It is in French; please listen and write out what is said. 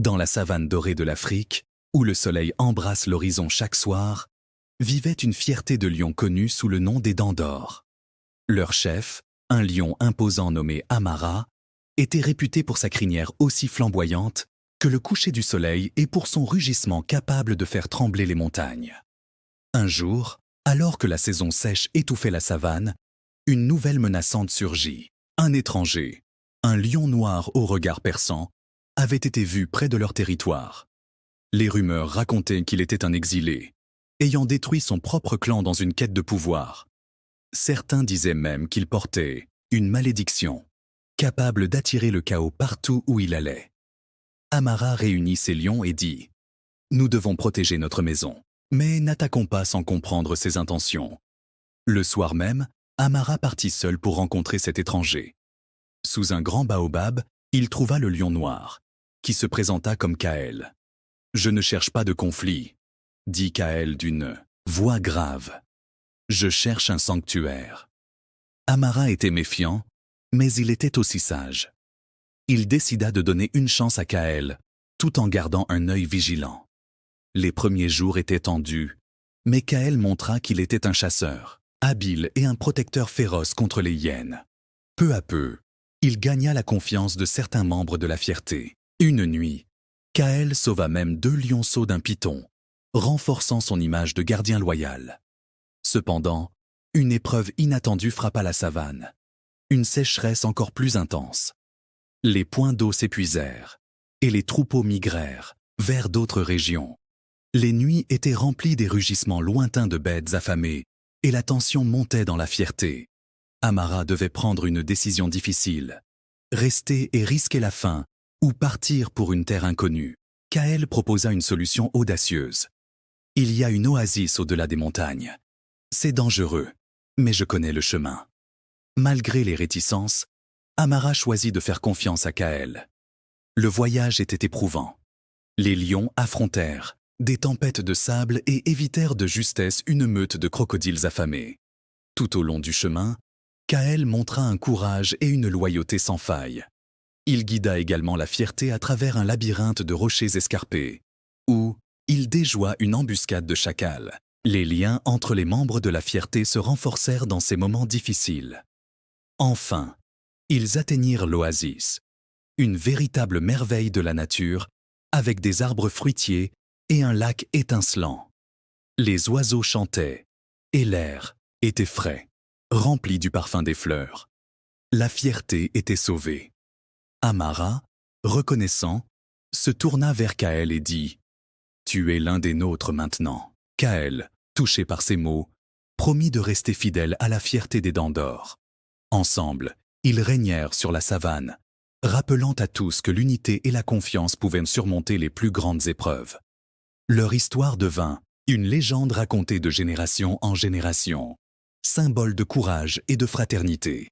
Dans la savane dorée de l'Afrique, où le soleil embrasse l'horizon chaque soir, vivait une fierté de lions connus sous le nom des Dents d'Or. Leur chef, un lion imposant nommé Amara, était réputé pour sa crinière aussi flamboyante que le coucher du soleil et pour son rugissement capable de faire trembler les montagnes. Un jour, alors que la saison sèche étouffait la savane, une nouvelle menaçante surgit. Un étranger, un lion noir au regard perçant, avait été vu près de leur territoire. Les rumeurs racontaient qu'il était un exilé, ayant détruit son propre clan dans une quête de pouvoir. Certains disaient même qu'il portait une malédiction, capable d'attirer le chaos partout où il allait. Amara réunit ses lions et dit « Nous devons protéger notre maison, mais n'attaquons pas sans comprendre ses intentions. » Le soir même, Amara partit seul pour rencontrer cet étranger. Sous un grand baobab, il trouva le lion noir, qui se présenta comme Kaël. « Je ne cherche pas de conflit, » dit Kaël d'une voix grave. « Je cherche un sanctuaire. » Amara était méfiant, mais il était aussi sage. Il décida de donner une chance à Kaël, tout en gardant un œil vigilant. Les premiers jours étaient tendus, mais Kaël montra qu'il était un chasseur, habile et un protecteur féroce contre les hyènes. Peu à peu, il gagna la confiance de certains membres de la Fierté. Une nuit, Kaël sauva même 2 lionceaux d'un python, renforçant son image de gardien loyal. Cependant, une épreuve inattendue frappa la savane. Une sécheresse encore plus intense. Les points d'eau s'épuisèrent, et les troupeaux migrèrent vers d'autres régions. Les nuits étaient remplies des rugissements lointains de bêtes affamées, et la tension montait dans la Fierté. Amara devait prendre une décision difficile. Rester et risquer la faim, ou partir pour une terre inconnue. Kaël proposa une solution audacieuse. Il y a une oasis au-delà des montagnes. C'est dangereux, mais je connais le chemin. Malgré les réticences, Amara choisit de faire confiance à Kaël. Le voyage était éprouvant. Les lions affrontèrent des tempêtes de sable et évitèrent de justesse une meute de crocodiles affamés. Tout au long du chemin, Kaël montra un courage et une loyauté sans faille. Il guida également la Fierté à travers un labyrinthe de rochers escarpés, où il déjoua une embuscade de chacals. Les liens entre les membres de la Fierté se renforcèrent dans ces moments difficiles. Enfin, ils atteignirent l'oasis, une véritable merveille de la nature, avec des arbres fruitiers et un lac étincelant. Les oiseaux chantaient, et l'air était frais, rempli du parfum des fleurs. La Fierté était sauvée. Amara, reconnaissant, se tourna vers Kaël et dit « Tu es l'un des nôtres maintenant. » Kaël, touché par ces mots, promit de rester fidèle à la Fierté des Dents d'Or. Ensemble, ils régnèrent sur la savane, rappelant à tous que l'unité et la confiance pouvaient surmonter les plus grandes épreuves. Leur histoire devint une légende racontée de génération en génération, symbole de courage et de fraternité.